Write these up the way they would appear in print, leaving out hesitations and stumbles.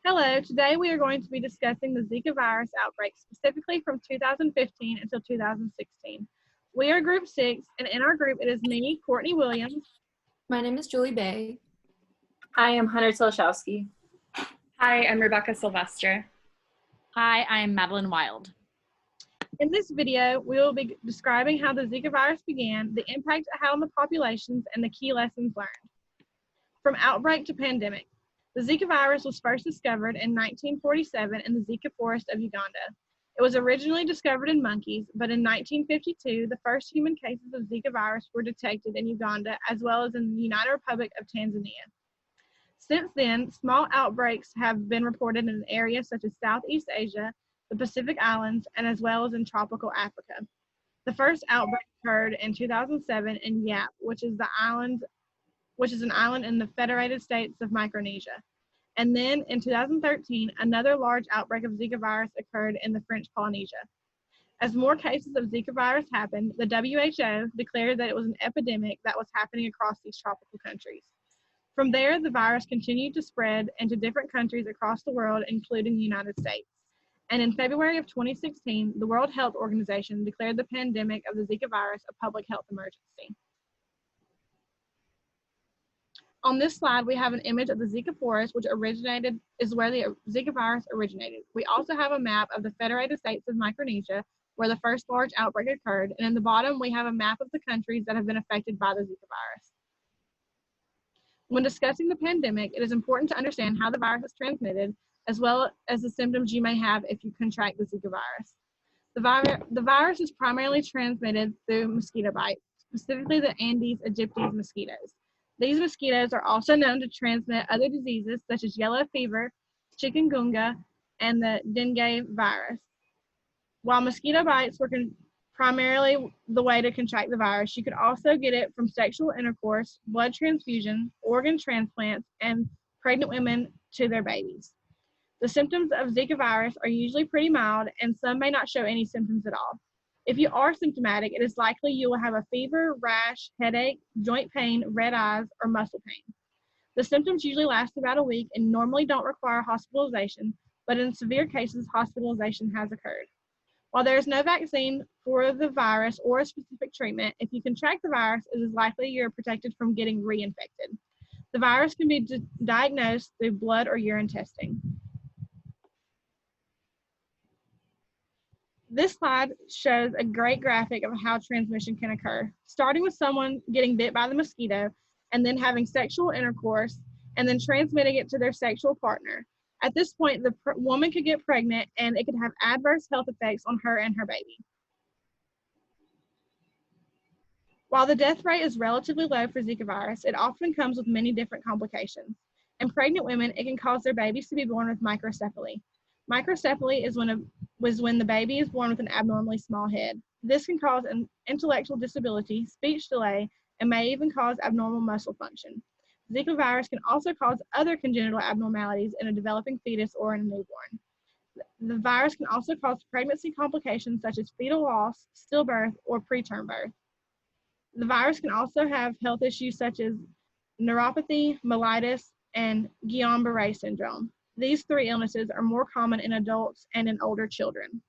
Hello, today we are going to be discussing the Zika virus outbreak, specifically from 2015 until 2016. We are Group 6, and in our group it is me, Courtney Williams. My name is Julie Bay. I am Hunter Solshowski. Hi, I'm Rebecca Sylvester. Hi, I'm Madeline Wild. In this video, we will be describing how the Zika virus began, the impact it had on the populations, and the key lessons learned. From outbreak to pandemic. The Zika virus was first discovered in 1947 in the Zika forest of Uganda. It was originally discovered in monkeys, but in 1952, the first human cases of Zika virus were detected in Uganda as well as in the United Republic of Tanzania. Since then, small outbreaks have been reported in areas such as Southeast Asia, the Pacific Islands, and as well as in tropical Africa. The first outbreak occurred in 2007 in Yap, which is an island in the Federated States of Micronesia. And then in 2013, another large outbreak of Zika virus occurred in the French Polynesia. As more cases of Zika virus happened, the WHO declared that it was an epidemic that was happening across these tropical countries. From there, the virus continued to spread into different countries across the world, including the United States. And in February of 2016, the World Health Organization declared the pandemic of the Zika virus a public health emergency. On this slide, we have an image of the Zika forest, which is where the Zika virus originated. We also have a map of the Federated States of Micronesia, where the first large outbreak occurred. And in the bottom, we have a map of the countries that have been affected by the Zika virus. When discussing the pandemic, it is important to understand how the virus is transmitted, as well as the symptoms you may have if you contract the Zika virus. The virus is primarily transmitted through mosquito bites, specifically the Aedes aegypti mosquitoes. These mosquitoes are also known to transmit other diseases such as yellow fever, chikungunya, and the dengue virus. While mosquito bites were primarily the way to contract the virus, you could also get it from sexual intercourse, blood transfusion, organ transplants, and pregnant women to their babies. The symptoms of Zika virus are usually pretty mild, and some may not show any symptoms at all. If you are symptomatic, it is likely you will have a fever, rash, headache, joint pain, red eyes, or muscle pain. The symptoms usually last about a week and normally don't require hospitalization, but in severe cases, hospitalization has occurred. While there is no vaccine for the virus or a specific treatment, if you contract the virus, it is likely you're protected from getting reinfected. The virus can be diagnosed through blood or urine testing. This slide shows a great graphic of how transmission can occur, starting with someone getting bit by the mosquito and then having sexual intercourse and then transmitting it to their sexual partner. At this point, the woman could get pregnant and it could have adverse health effects on her and her baby. While the death rate is relatively low for Zika virus, it often comes with many different complications. In pregnant women, it can cause their babies to be born with microcephaly. Microcephaly is when the baby is born with an abnormally small head. This can cause an intellectual disability, speech delay, and may even cause abnormal muscle function. Zika virus can also cause other congenital abnormalities in a developing fetus or in a newborn. The virus can also cause pregnancy complications such as fetal loss, stillbirth, or preterm birth. The virus can also have health issues such as neuropathy, mellitus, and Guillain-Barré syndrome. These three illnesses are more common in adults and in older children.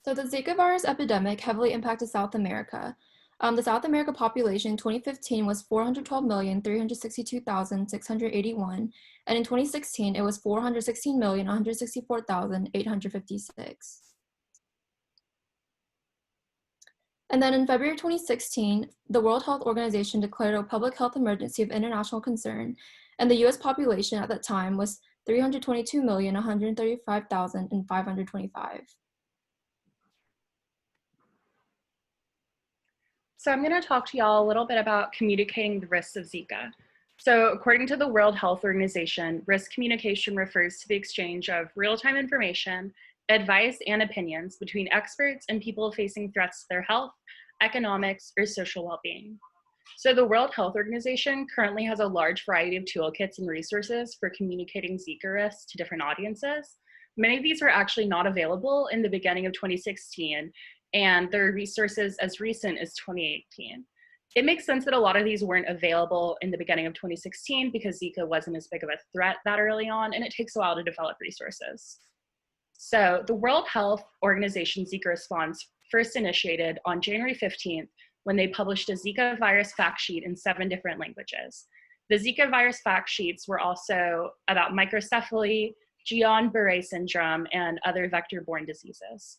So the Zika virus epidemic heavily impacted South America. The South America population in 2015 was 412,362,681, and in 2016 it was 416,164,856. And then in February 2016, the World Health Organization declared a public health emergency of international concern, and the US population at that time was 322,135,525. So I'm going to talk to y'all a little bit about communicating the risks of Zika. So according to the World Health Organization, risk communication refers to the exchange of real-time information, advice, and opinions between experts and people facing threats to their health, economics, or social well-being. So the World Health Organization currently has a large variety of toolkits and resources for communicating Zika risks to different audiences. Many of these were actually not available in the beginning of 2016, and there are resources as recent as 2018. It makes sense that a lot of these weren't available in the beginning of 2016 because Zika wasn't as big of a threat that early on, and it takes a while to develop resources. So the World Health Organization Zika response first initiated on January 15th when they published a Zika virus fact sheet in 7 different languages. The Zika virus fact sheets were also about microcephaly, Guillain-Barré syndrome, and other vector-borne diseases.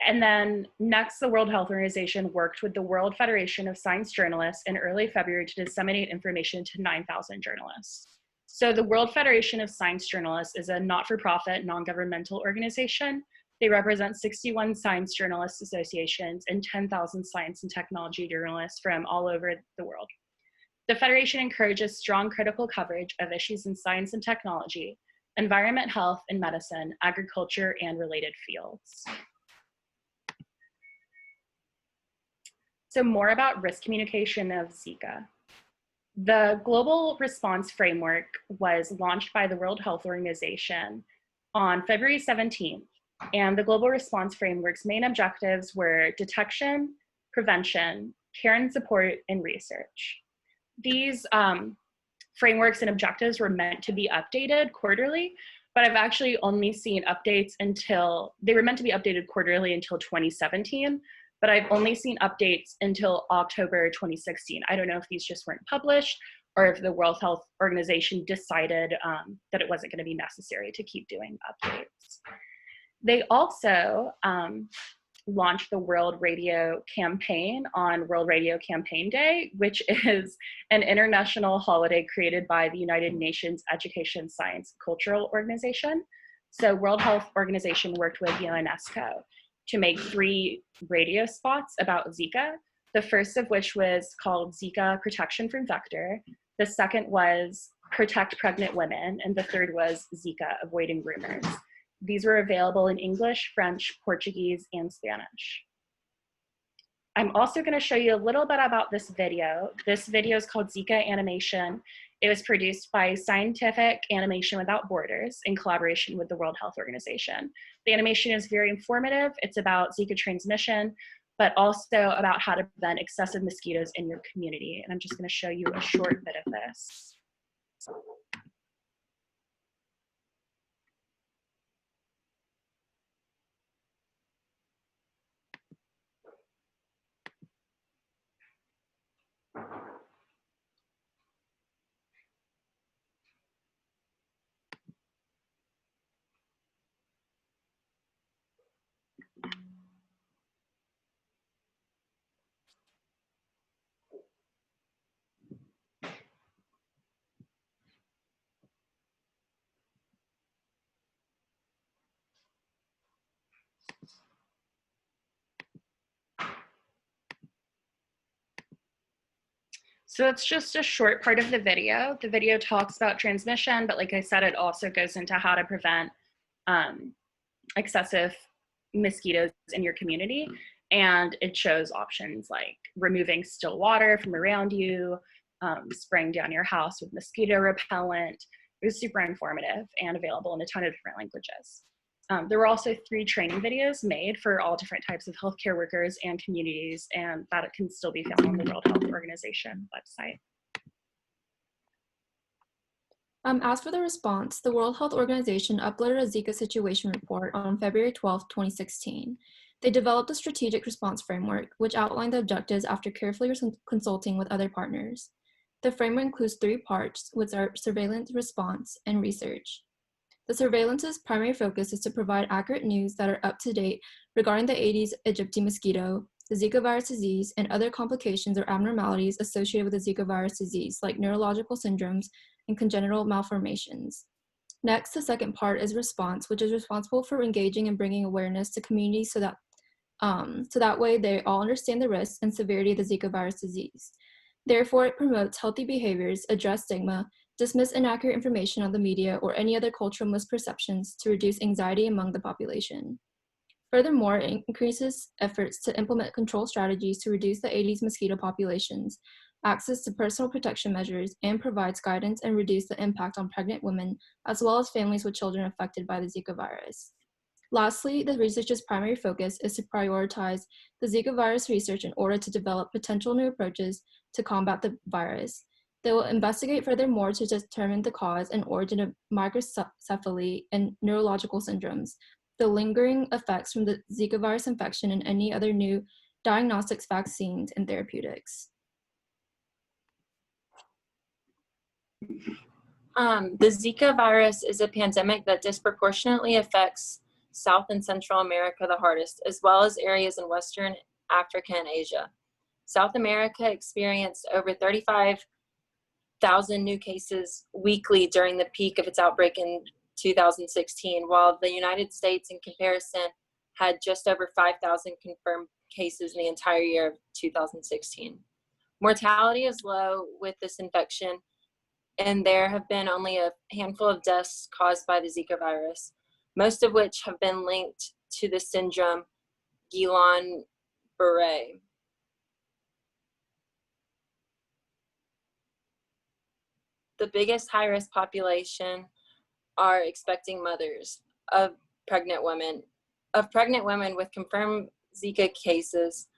And then next, the World Health Organization worked with the World Federation of Science Journalists in early February to disseminate information to 9,000 journalists. So the World Federation of Science Journalists is a not-for-profit, non-governmental organization. They represent 61 science journalist associations and 10,000 science and technology journalists from all over the world. The Federation encourages strong critical coverage of issues in science and technology, environment, health, and medicine, agriculture, and related fields. So more about risk communication of Zika. The Global Response Framework was launched by the World Health Organization on February 17th, and the Global Response Framework's main objectives were detection, prevention, care and support, and research. These frameworks and objectives were meant to be updated quarterly, but I've actually only seen updates they were meant to be updated quarterly until 2017, but I've only seen updates until October 2016. I don't know if these just weren't published or if the World Health Organization decided that it wasn't gonna be necessary to keep doing updates. They also launched the World Radio Campaign on World Radio Campaign Day, which is an international holiday created by the United Nations Education, Science, Cultural Organization. So World Health Organization worked with UNESCO to make 3 radio spots about Zika. The first of which was called Zika Protection from Vector. The second was Protect Pregnant Women. And the third was Zika Avoiding Rumors. These were available in English, French, Portuguese, and Spanish. I'm also going to show you a little bit about this video. This video is called Zika Animation. It was produced by Scientific Animation Without Borders in collaboration with the World Health Organization. The animation is very informative. It's about Zika transmission, but also about how to prevent excessive mosquitoes in your community. And I'm just going to show you a short bit of this. So it's just a short part of the video. The video talks about transmission, but like I said, it also goes into how to prevent excessive mosquitoes in your community. And it shows options like removing still water from around you, spraying down your house with mosquito repellent. It was super informative and available in a ton of different languages. There were also 3 training videos made for all different types of healthcare workers and communities, and that can still be found on the World Health Organization website. As for the response, the World Health Organization uploaded a Zika situation report on February 12, 2016. They developed a strategic response framework, which outlined the objectives after carefully consulting with other partners. The framework includes 3 parts, which are surveillance, response, and research. The surveillance's primary focus is to provide accurate news that are up to date regarding the Aedes aegypti mosquito, the Zika virus disease, and other complications or abnormalities associated with the Zika virus disease, like neurological syndromes and congenital malformations. Next, the second part is response, which is responsible for engaging and bringing awareness to communities so that way they all understand the risks and severity of the Zika virus disease. Therefore, it promotes healthy behaviors, address stigma, dismiss inaccurate information on the media or any other cultural misperceptions to reduce anxiety among the population. Furthermore, it increases efforts to implement control strategies to reduce the Aedes mosquito populations, access to personal protection measures, and provides guidance and reduce the impact on pregnant women, as well as families with children affected by the Zika virus. Lastly, the research's primary focus is to prioritize the Zika virus research in order to develop potential new approaches to combat the virus. They will investigate furthermore to determine the cause and origin of microcephaly and neurological syndromes, the lingering effects from the Zika virus infection, and any other new diagnostics, vaccines, and therapeutics. The Zika virus is a pandemic that disproportionately affects South and Central America the hardest, as well as areas in Western Africa and Asia. South America experienced over 35,000 new cases weekly during the peak of its outbreak in 2016, while the United States, in comparison, had just over 5,000 confirmed cases in the entire year of 2016. Mortality is low with this infection, and there have been only a handful of deaths caused by the Zika virus, most of which have been linked to the syndrome Guillain-Barré. The biggest high-risk population are expecting mothers of pregnant women. Of pregnant women with confirmed Zika cases,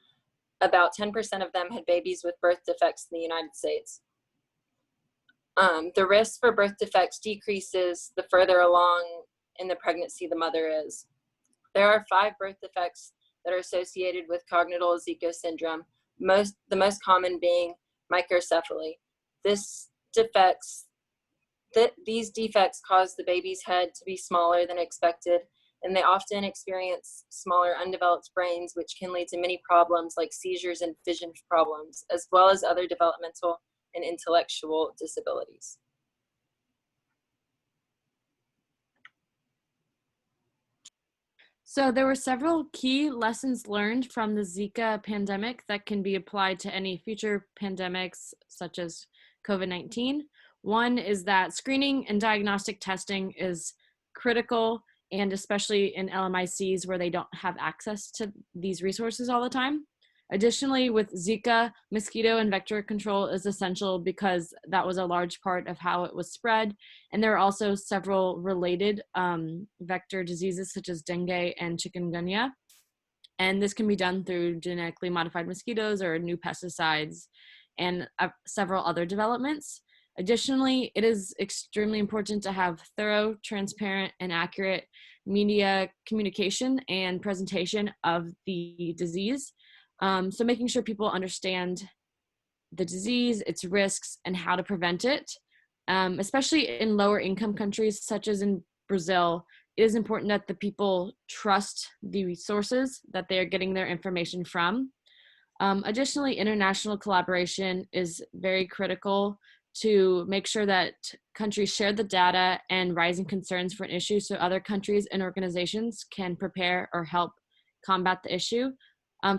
about 10% of them had babies with birth defects in the United States. The risk for birth defects decreases the further along in the pregnancy the mother is. There are 5 birth defects that are associated with congenital Zika syndrome, the most common being microcephaly. These defects cause the baby's head to be smaller than expected, and they often experience smaller undeveloped brains, which can lead to many problems like seizures and vision problems, as well as other developmental and intellectual disabilities. So there were several key lessons learned from the Zika pandemic that can be applied to any future pandemics such as COVID-19. One is that screening and diagnostic testing is critical, and especially in LMICs where they don't have access to these resources all the time. Additionally, with Zika, mosquito and vector control is essential because that was a large part of how it was spread. And there are also several related vector diseases such as dengue and chikungunya. And this can be done through genetically modified mosquitoes or new pesticides and several other developments. Additionally, it is extremely important to have thorough, transparent, and accurate media communication and presentation of the disease. So making sure people understand the disease, its risks, and how to prevent it, especially in lower income countries such as in Brazil, it is important that the people trust the sources that they are getting their information from. Additionally, international collaboration is very critical to make sure that countries share the data and rising concerns for an issue so other countries and organizations can prepare or help combat the issue.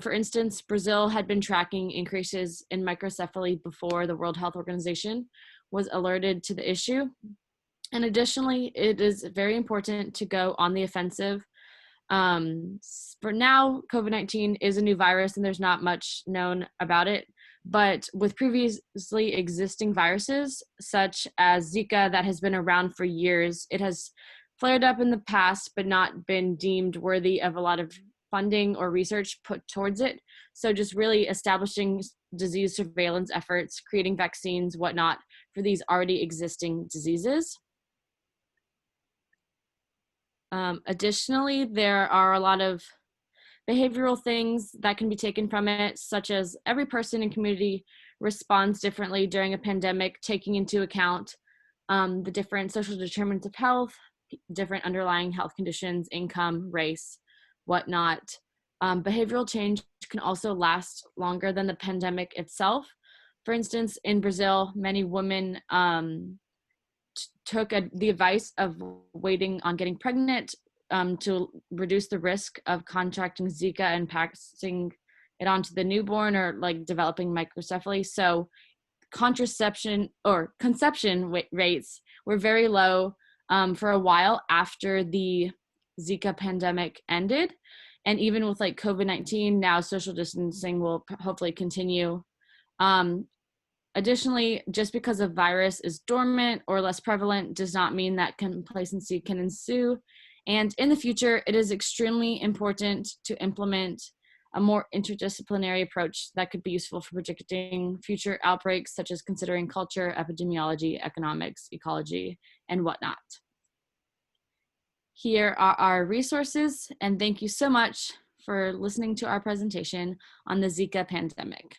For instance, Brazil had been tracking increases in microcephaly before the World Health Organization was alerted to the issue. And additionally, it is very important to go on the offensive. For now, COVID-19 is a new virus and there's not much known about it. But with previously existing viruses, such as Zika, that has been around for years, it has flared up in the past, but not been deemed worthy of a lot of funding or research put towards it. So just really establishing disease surveillance efforts, creating vaccines, whatnot, for these already existing diseases. Additionally, there are a lot of behavioral things that can be taken from it, such as every person in community responds differently during a pandemic, taking into account the different social determinants of health, different underlying health conditions, income, race, whatnot. Behavioral change can also last longer than the pandemic itself. For instance, in Brazil, many women took the advice of waiting on getting pregnant to reduce the risk of contracting Zika and passing it on to the newborn or like developing microcephaly. So conception rates were very low for a while after the Zika pandemic ended. And even with like COVID-19, now social distancing will hopefully continue. Additionally, just because a virus is dormant or less prevalent does not mean that complacency can ensue. And in the future, it is extremely important to implement a more interdisciplinary approach that could be useful for predicting future outbreaks, such as considering culture, epidemiology, economics, ecology, and whatnot. Here are our resources, and thank you so much for listening to our presentation on the Zika pandemic.